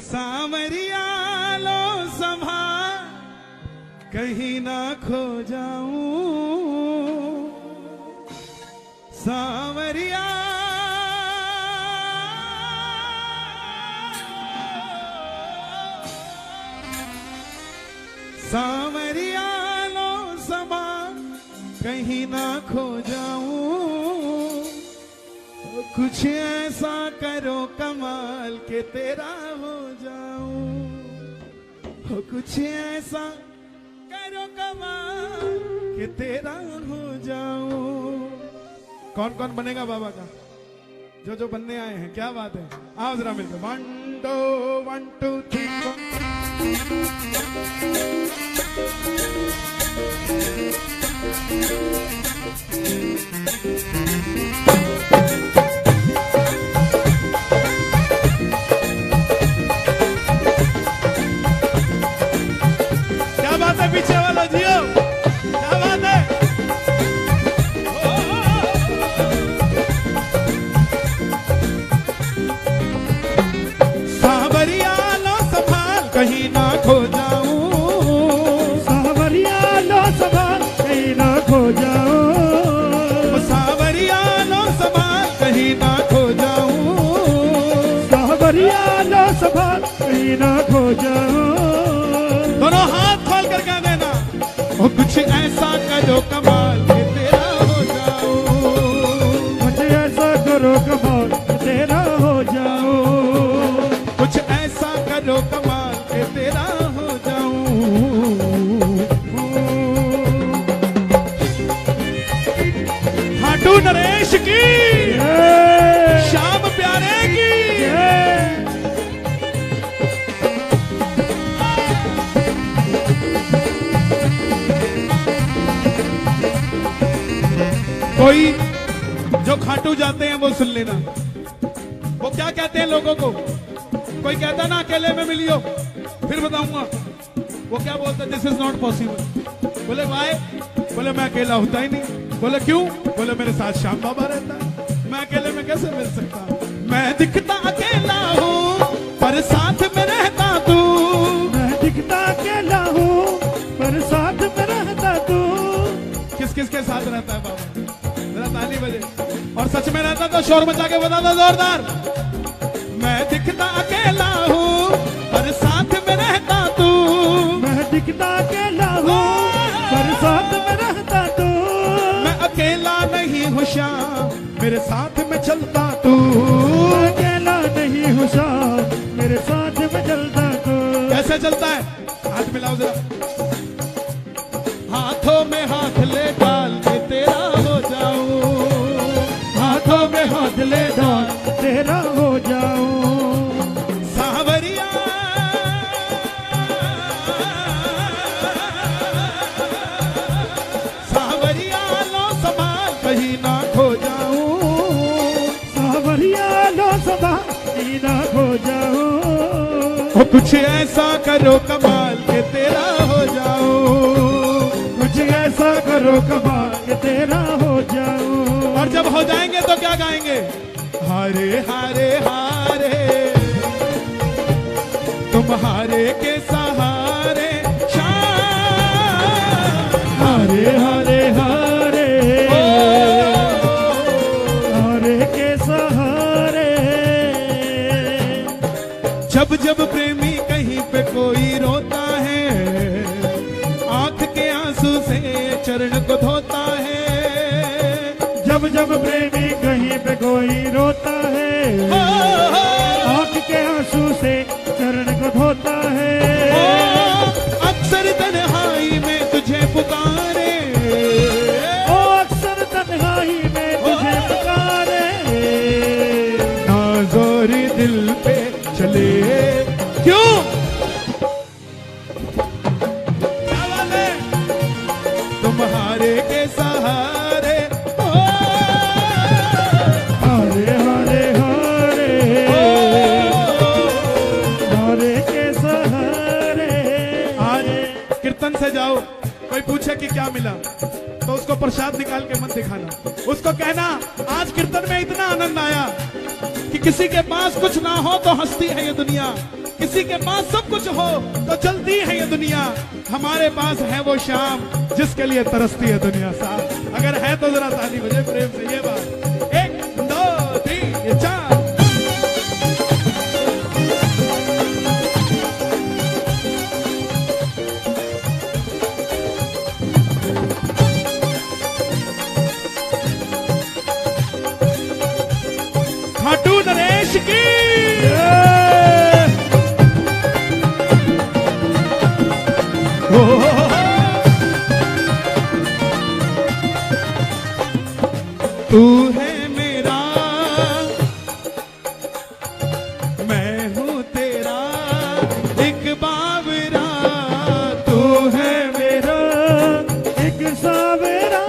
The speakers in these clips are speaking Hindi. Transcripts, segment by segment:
सांवरिया लो संभाल कहीं ना खो जाऊं, सांवरिया सांवरिया लो संभाल कहीं ना खो जाऊं, कुछ ऐसा करो कमाल के तेरा हो जाऊं, कुछ ऐसा करो कमाल के तेरा हो जाऊं। कौन कौन बनेगा बाबा का? जो जो बनने आए हैं, क्या बात है। आओ जरा मिलकर 1 2 3 क्या बात है पीछे वाला जियो, क्या बात है। सांवरिया लो संभाल कहीं ना खो जाऊं, सांवरिया लो संभाल कहीं ना खो जाऊं, सांवरिया लो संभाल कहीं ना खो जाऊं, सांवरिया लो संभाल कहीं ना खो जाऊं। दोनों हाथ खोल कर कह देना, ओ कुछ ऐसा करो कमाल के तेरा हो जाऊं, कुछ ऐसा करो कमाल तेरा हो जाऊं, कुछ ऐसा करो कमाल के तेरा हो जाऊं। हाटू नरेश की, श्याम प्यारे की। कोई जो खाटू जाते हैं वो सुन लेना, वो क्या कहते हैं लोगों को। कोई कहता ना अकेले में मिलियो, फिर बताऊंगा। वो क्या बोलते, दिस इज नॉट पॉसिबल। बोले भाई, बोले मैं अकेला होता ही नहीं। बोले क्यों? बोले मेरे साथ श्याम बाबा रहता है, मैं अकेले में कैसे मिल सकता। मैं दिखता अकेला हूँ पर साथ में रहता तू, मैं दिखता अकेला हूँ पर साथ में रहता तू। किस किस के साथ रहता है बाबा? जरा ताली बजे। और सच में रहता तो शोर मचा के बता दो जोरदार। मैं दिखता अकेला हूँ पर साथ में रहता तू, मैं दिखता अकेला हूँ पर साथ में रहता तू। मैं अकेला नहीं हूँ श्याम मेरे साथ में चलता तू, अकेला नहीं हूँ श्याम मेरे साथ में चलता तू। कैसे चलता है? हाथ मिलाओ जरा। हाथों में हाथ ले डाल के तेरा हो जाऊं, हाथों में हाथ ले डाल तेरा हो जाऊं। सांवरिया सांवरिया लो संभाल कहीं ना खो जाऊं, सांवरिया लो संभाल कहीं ना खो जाऊं। ओ कुछ ऐसा करो कमाल के तेरा हो जाऊं, कुछ ऐसा करो कमाल के तेरा हो जाऊं। और जब हो जाएंगे तो क्या गाएंगे? हारे हारे हारे तुम्हारे के सहारे श्याम, हारे हारे हारे हारे के सहारे। जब जब प्रेमी कहीं पे कोई रोता है, आंख के आंसू से चरण को धोता है। जब जब प्रेमी कहीं पे कोई रोता है, आंख के आंसू से चरण को धोता है। अक्सर तन्हाई में तुझे पुकारे, ओ अक्सर तन्हाई में तुझे पुकारे। ना जोर दिल पे चले क्यों? क्या बात है? तुम्हारे के सहारे हारे हारे हारे हारे के सहारे। आज कीर्तन से जाओ, कोई पूछे कि क्या मिला तो उसको प्रसाद निकाल के मत दिखाना, उसको कहना आज कीर्तन में इतना आनंद आया कि किसी के पास कुछ ना हो तो हंसती है ये दुनिया, किसी के पास सब कुछ हो तो चलती है ये दुनिया, हमारे पास है वो शाम जिसके लिए तरसती है दुनिया। साहब अगर है तो जरा ताली बजे प्रेम से ये बात। 1 2 3 4। खाटू नरेश की तू है मेरा मैं हूँ तेरा एक बावरा, तू है मेरा एक सावरा,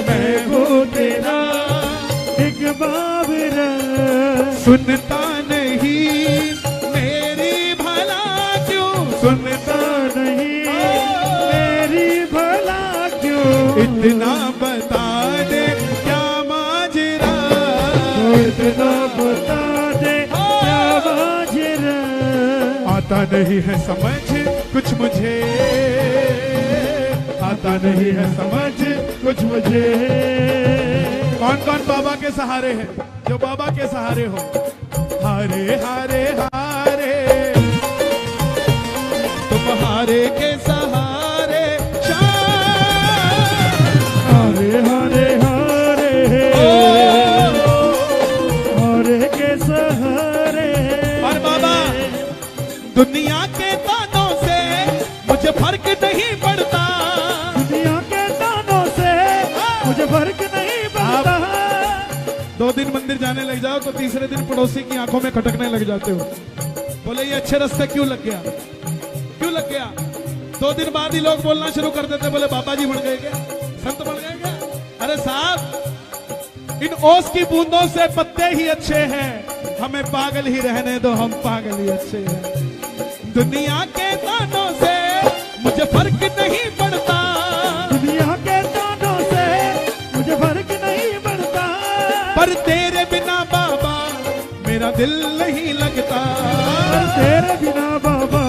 मैं हूँ तेरा एक बावरा। सुनता नहीं मेरी भला क्यों, सुनता नहीं मेरी भला क्यों, इतना बता दे क्या माजरा, इतना बता दे क्या माजरा। आता नहीं है समझ कुछ मुझे, आता नहीं है समझ कुछ मुझे। कौन कौन बाबा के सहारे हैं? जो बाबा के सहारे हो। हारे हारे हारे तुम हारे के सहारे, हारे हारे हारे हारे के सहारे। और बाबा दुनिया के तानों से मुझे फर्क नहीं पड़ता, दुनिया के तानों से मुझे फर्क नहीं पड़ता। 2 दिन मंदिर जाने लग जाओ तो तीसरे दिन पड़ोसी की आंखों में खटकने लग जाते हो। बोले ये अच्छे रास्ते क्यों लग गया, क्यों लग गया? 2 दिन बाद ही लोग बोलना शुरू कर देते, बोले बाबा जी बन गए क्या, संत बन गए क्या? अरे साहब इन ओस की बूंदों से पत्ते ही अच्छे हैं, हमें पागल ही रहने दो, हम पागल ही अच्छे हैं। दुनिया के तानों से मुझे फर्क नहीं पड़ता, दुनिया के तानों से मुझे फर्क नहीं पड़ता। पर तेरे बिना बाबा मेरा दिल नहीं लगता, तेरे बिना बाबा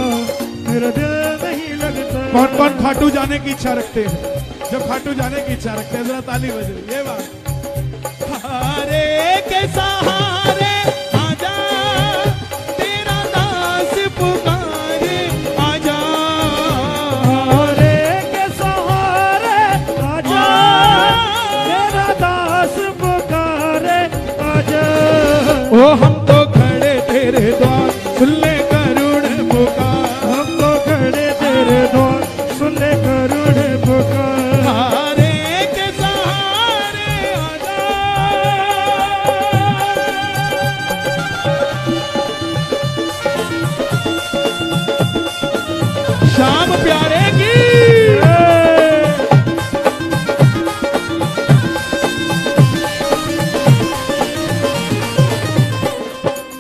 मेरा दिल नहीं लगता। कौन कौन खाटू जाने की इच्छा रखते हैं? जो खाटू जाने की इच्छा रखते हैं जरा ताली बजे ये बात। हारे के सहारे आजा तेरा दास पुकारे, आजा हारे के सहारे आजा तेरा दास पुकारे, आजा। ओ हम तो खड़े तेरे द्वार सुन ले करुण पुकार, हम तो खड़े तेरे द्वार सुन ले करुण पुकार। हारे के सहारे आजा। श्याम प्यारे की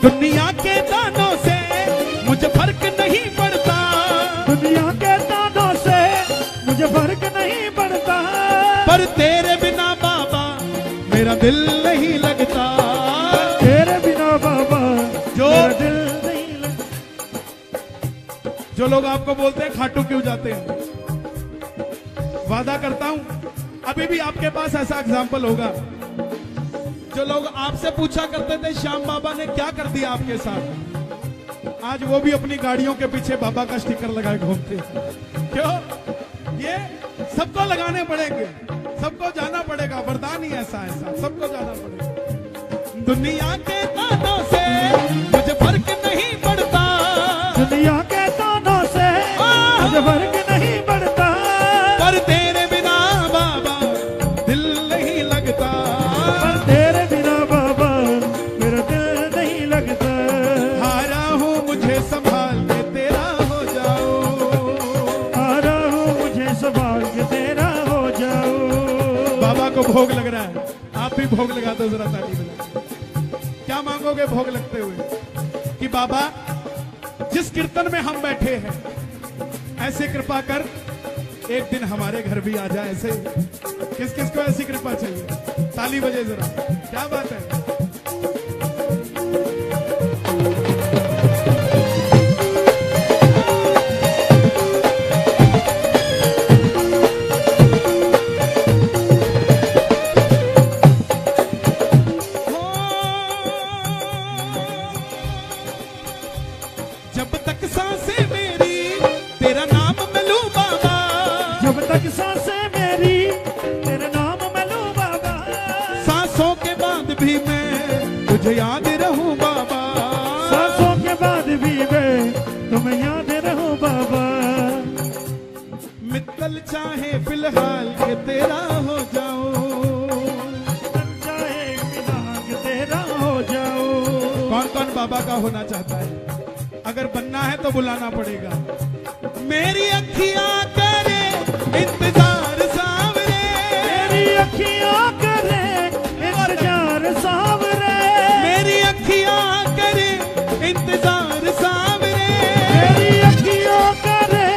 दुनिया के दानों से मुझे फर्क नहीं पड़ता, दुनिया के तानों से मुझे फर्क नहीं पड़ता। पर तेरे बिना बाबा मेरा दिल नहीं लगता, तेरे बिना बाबा जो मेरा दिल नहीं लगता। जो लोग आपको बोलते हैं खाटू क्यों जाते हैं, वादा करता हूं अभी भी आपके पास ऐसा एग्जाम्पल होगा। जो लोग आपसे पूछा करते थे श्याम बाबा ने क्या कर दिया आपके साथ, आज वो भी अपनी गाड़ियों के पीछे बाबा का स्टिकर लगाए घूमते हैं। क्यों? ये सबको लगाने पड़ेंगे, सबको जाना पड़ेगा, वरदान ही ऐसा ऐसा सबको जाना पड़ेगा। दुनिया के तानों से मुझे फर्क नहीं पड़ता, दुनिया के तानों से मुझे फर्क नहीं पड़ता। पर तेरे बिना बाबा दिल नहीं लगता, पर तेरे बिना बाबा मेरा दिल नहीं लगता। हारा हूँ मुझे संभाल के तेरा हो जाओ, हारा हूँ मुझे संभाल के तेरा हो जाओ। बाबा को भोग लग रहा है, आप भी भोग लगा दो जरा ताली बजा। क्या मांगोगे भोग लगते हुए? कि बाबा जिस कीर्तन में हम बैठे हैं ऐसे कृपा कर एक दिन हमारे घर भी आ जाए। ऐसे किस किस को ऐसी कृपा चाहिए? ताली बजे जरा, क्या बात है। जब तक सांसें मेरी तेरा नाम मैं लूं बाबा, जब तक सांसें मेरी तेरा नाम मैं लूं बाबा, सांसों के बाद भी मैं तुझे याद रहूं बाबा, सांसों के बाद भी मैं तुम्हें याद रहूं बाबा। मित्तल चाहे फिलहाल के तेरा हो जाऊं, चाहे फिलहाल तेरा हो जाओ। कौन कौन बाबा का होना चाहता है? अगर बनना है तो बुलाना पड़ेगा। मेरी अखियां करे इंतजार सावरे, मेरी अखियां करे इंतजार सावरे, मेरी अखियां करे इंतजार सावरे, मेरी अखियां करे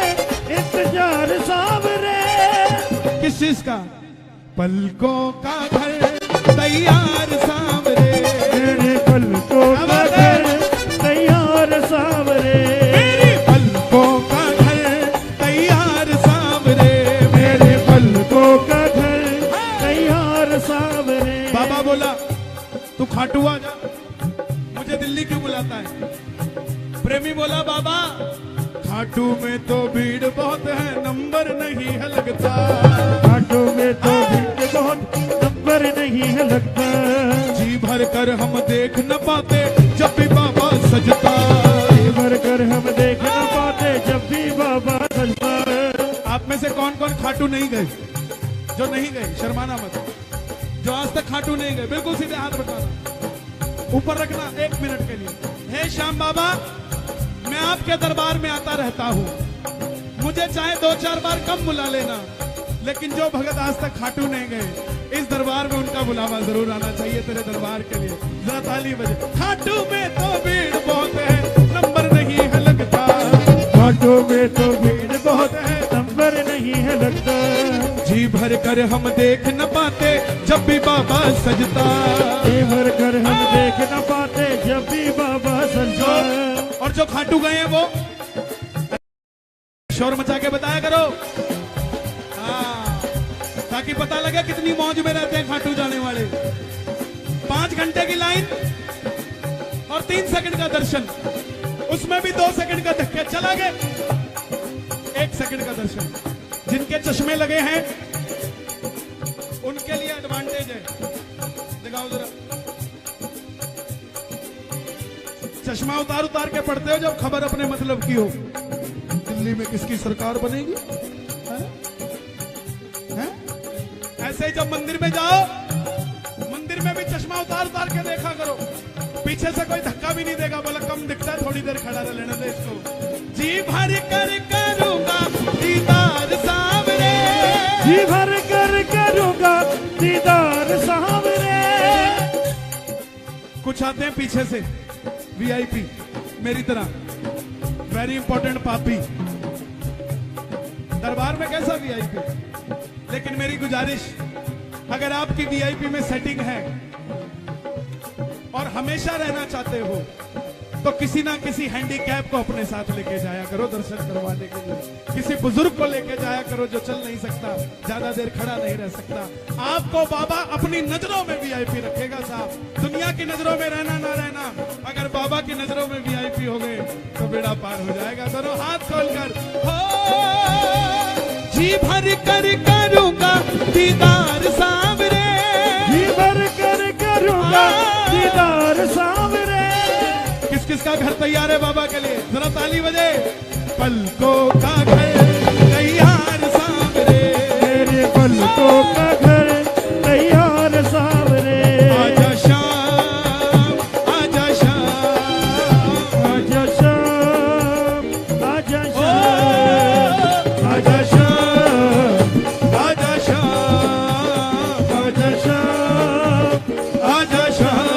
इंतजार सावरे। किस चीज का? पलकों का घर तैयार सावरे, मेरे पलकों का घर तैयार सावरे, मेरी पलकों का घर तैयार सावरे, मेरे पलकों का घर तैयार सावरे। बाबा बोला तू खाटू आ जा, मुझे दिल्ली क्यों बुलाता है? प्रेमी बोला बाबा खाटू में तो भीड़ बहुत है, नंबर नहीं है लगता, खाटू में तो भीड़ बहुत नंबर नहीं है लगता, जी भर कर हम देख न पाते जब भी बाबा सजता, जी भर कर हम देख न पाते जब भी बाबा सजता। आप में से कौन कौन खाटू नहीं गए? जो नहीं गए शर्माना मत, जो आज तक खाटू नहीं गए बिल्कुल सीधे हाथ बताना, ऊपर रखना 1 मिनट के लिए। हे श्याम बाबा, मैं आपके दरबार में आता रहता हूँ, मुझे चाहे 2-4 बार कम बुला लेना, लेकिन जो भगत आज तक खाटू नहीं गए इस दरबार में उनका बुलावा जरूर आना चाहिए तेरे दरबार के लिए। जरा ताली बजे। खाटू में तो भीड़ बहुत है, नंबर नहीं है लगता, खाटू में तो भीड़ बहुत है, नंबर नहीं है लगता, जी भर कर हम देख न पाते जब भी बाबा सजता, जी भर कर हम देख न पाते जब भी बाबा सजता। और जो खाटू गए हैं वो शोर मचा के बताया करो, हाँ, ताकि पता लगे कितनी मौज में रहते हैं खाटू जाने वाले। 5 घंटे की लाइन और 3 सेकंड का दर्शन, उसमें भी 2 सेकंड का धक्का, चला गए 1 सेकंड का दर्शन। जिनके चश्मे लगे हैं उनके लिए एडवांटेज है, दिखाओ जरा। चश्मा उतार उतार के पढ़ते हो जब खबर अपने मतलब की हो। दिल्ली में किसकी सरकार बनेगी? है? ऐसे ही जब मंदिर में जाओ, मंदिर में भी चश्मा उतार उतार के देखा करो, पीछे से कोई धक्का भी नहीं देगा, बोला कम दिखता है थोड़ी देर खड़ा रह लेने दे इसको। जी भर कर करूंगा दीदार सावरे, जी भर कर करूंगा दीदार सावरे। कुछ आते हैं पीछे से वीआईपी मेरी तरह, वेरी इंपॉर्टेंट पापी, दरबार में कैसा वीआईपी। लेकिन मेरी गुजारिश, अगर आपकी वीआईपी में सेटिंग है और हमेशा रहना चाहते हो तो किसी ना किसी हैंडीकैप को अपने साथ लेके जाया करो दर्शन करवाने के लिए, किसी बुजुर्ग को लेके जाया करो जो चल नहीं सकता, ज्यादा देर खड़ा नहीं रह सकता। आपको बाबा अपनी नजरों में वीआईपी रखेगा साहब, दुनिया की नजरों में रहना ना रहना, अगर बाबा की नजरों में वीआईपी हो गए तो बेड़ा पार हो जाएगा। दोनों हाथ खोलकर हो, जी भर कर करूंगा दीदार सावरे, जी भर कर करूंगा दीदार सावरे। किस किस का घर तैयार है बाबा के लिए? जरा ताली बजे। पलकों का घर तैयार सावरे, मेरे पलकों का घर तैयार सावरे। आजा शाम, आजा शाम, आजा शाम, आजा ओ, शाम, आजा शाम, आजा शाम, आजा शाम, आजा शाम।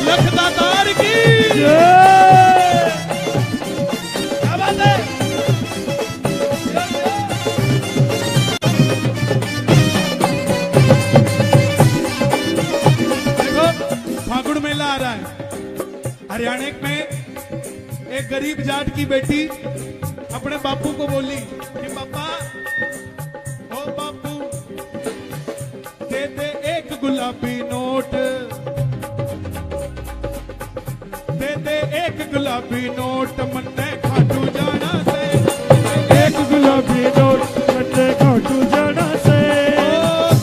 लखदातार की जय। क्या बात है? देखो फागुन मेला आ रहा है। हरियाणा में एक गरीब जाट की बेटी अपने बापू को बोली कि पापा, ओ बापू गुलाबी नोट, दे दे एक गुलाबी नोट, मन्ने खाटू जाना से, एक गुलाबी नोट मन्ने खाटू जाना से,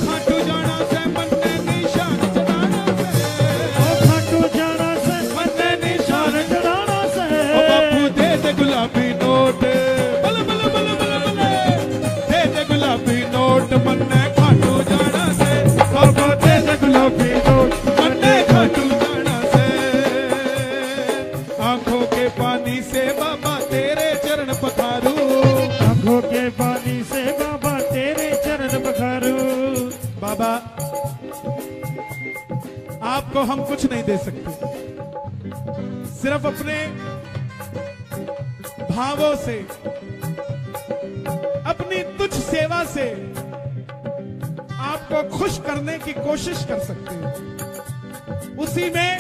खाटू जाना से मन्ने निशान चढ़ाना से, खाटू जाना से मन्ने निशान चढ़ाना से। बापू दे दे गुलाबी नोट, बल बल बल बल बल, दे दे गुलाबी नोट, मन्ने खाटू जाना से, बाबा दे दे गुलाबी नोट मन्ने खाटू जाना से। आंखों के पानी से बाबा तेरे चरण पखारू, आंखों के पानी से बाबा तेरे चरण पखारू। बाबा आपको हम कुछ नहीं दे सकते, सिर्फ अपने भावों से, अपनी तुझ सेवा से आपको खुश करने की कोशिश कर सकते हैं। उसी में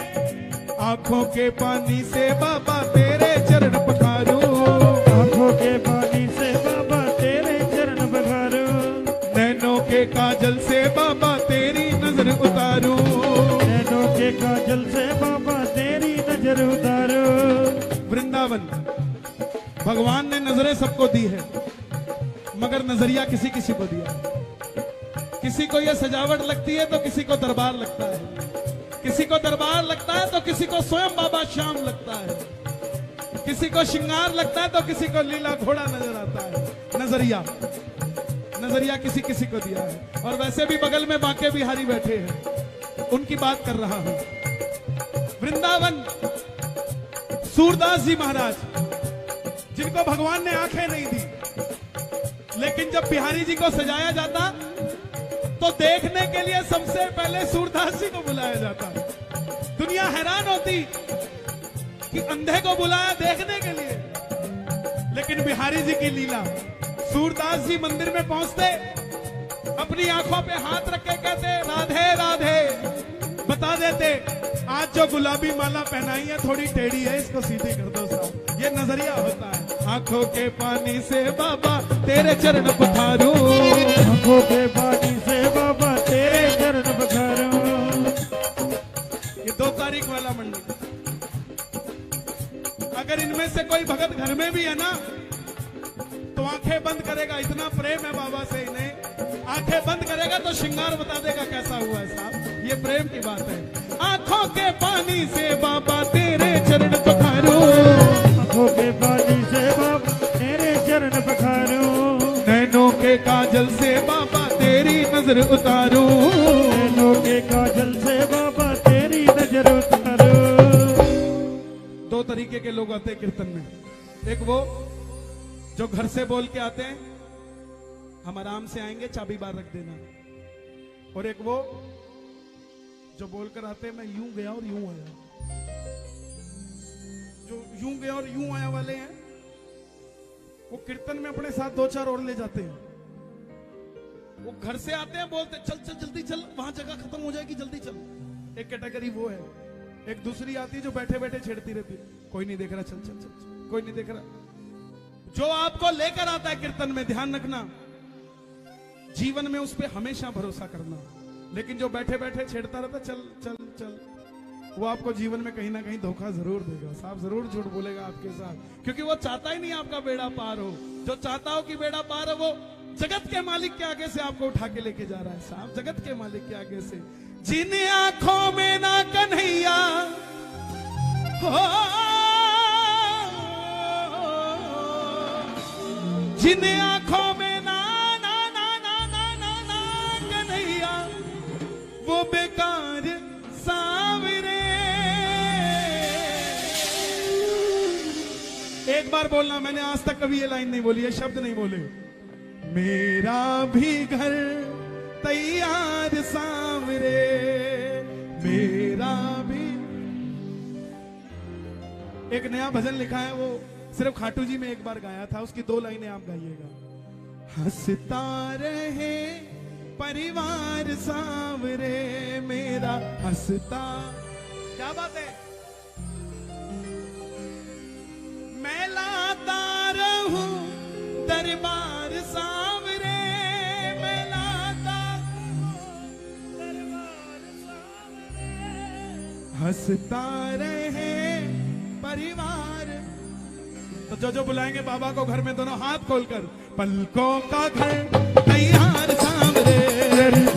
आंखों के पानी से बाबा तेरे चरण पखारू, आंखों के पानी से बाबा तेरे चरण पखारू। नैनों के काजल से बाबा तेरी नजर उतारू, नैनों के काजल से बाबा तेरी नजर उतारो। वृंदावन भगवान ने नजरें सबको दी है, मगर नजरिया किसी किसी को दिया है। किसी को यह सजावट लगती है तो किसी को दरबार लगता है, किसी को दरबार लगता है तो किसी को स्वयं बाबा श्याम लगता है, किसी को श्रृंगार लगता है तो किसी को लीला घोड़ा नजर आता है। नजरिया नजरिया किसी किसी को दिया है। और वैसे भी बगल में बांके बिहारी बैठे हैं, उनकी बात कर रहा हूं। वृंदावन सूरदास जी महाराज, जिनको भगवान ने आंखें नहीं दी, लेकिन जब बिहारी जी को सजाया जाता तो देखने के लिए सबसे पहले सूरदास जी को बुलाया जाता। दुनिया हैरान होती कि अंधे को बुलाया देखने के लिए, लेकिन बिहारी जी की लीला। सूरदास जी मंदिर में पहुंचते, अपनी आंखों पे हाथ रख के कहते राधे राधे, बता देते आज जो गुलाबी माला पहनाई है थोड़ी टेढ़ी है, इसको सीधी कर दो साहब। ये नजरिया होता है। आंखों के पानी से बाबा तेरे चरण पखारू, आंखों के पानी से बाबा तेरे चरण पखारू। ये 2 तारीख वाला मंडल, अगर इनमें से कोई भगत घर में भी है ना तो आंखें बंद करेगा, इतना प्रेम है बाबा से इन्हें, आंखें बंद करेगा तो श्रृंगार बता देगा कैसा हुआ है साहब। ये प्रेम की बात है। आंखों के पानी से बाबा तेरे चरण पखारू, आंखों के पानी से बाबा तेरे चरण पखारू। नैनों के काजल से बाबा तेरी नजर उतारू, नैनों के काजल से बाबा तेरी नजर उतारू। 2 तरीके के लोग आते हैं कीर्तन में। एक वो जो घर से बोल के आते हैं हम आराम से आएंगे, चाबी बाहर रख देना, और एक वो जो बोलकर आते हैं मैं यूं गया और यूं आया। जो यूं गया और यूं आया वाले हैं वो कीर्तन में अपने साथ 2-4 और ले जाते हैं। वो घर से आते हैं, बोलते चल चल जल्दी चल, वहां जगह खत्म हो जाएगी, जल्दी चल। एक कैटेगरी वो है। एक दूसरी आती है जो बैठे बैठे छेड़ती रहती है, कोई नहीं देख रहा, चल चल चल, कोई नहीं देख रहा। जो आपको लेकर आता है कीर्तन में, ध्यान रखना, जीवन में उस पर हमेशा भरोसा करना। लेकिन जो बैठे बैठे छेड़ता रहता चल चल चल, वो आपको जीवन में कहीं ना कहीं धोखा जरूर देगा साहब, जरूर झूठ बोलेगा आपके साथ, क्योंकि वो चाहता ही नहीं आपका बेड़ा पार हो। जो चाहता हो कि बेड़ा पार हो, वो जगत के मालिक के आगे से आपको उठा के लेके जा रहा है साहब, जगत के मालिक के आगे से। जिन आंखों में ना कन्हैया हो, जिन आंखों में ना ना ना ना ना ना ना कन्हैया, वो बेकार सावरे। एक बार बोलना, मैंने आज तक कभी ये लाइन नहीं बोली, ये शब्द नहीं बोले। मेरा भी घर तैयार सावरे, मेरा भी। एक नया भजन लिखा है, वो सिर्फ खाटू जी में एक बार गाया था, उसकी 2 लाइनें आप गाइएगा। हंसता रहे परिवार सावरे, मेरा हंसता। क्या बात है। मैं लाता रहूं दरबार सावरे, मैं लाता दरबार हंसता रहे परिवार। तो जो बुलाएंगे बाबा को घर में दोनों हाथ खोलकर, पलकों का घर तैयार सामने।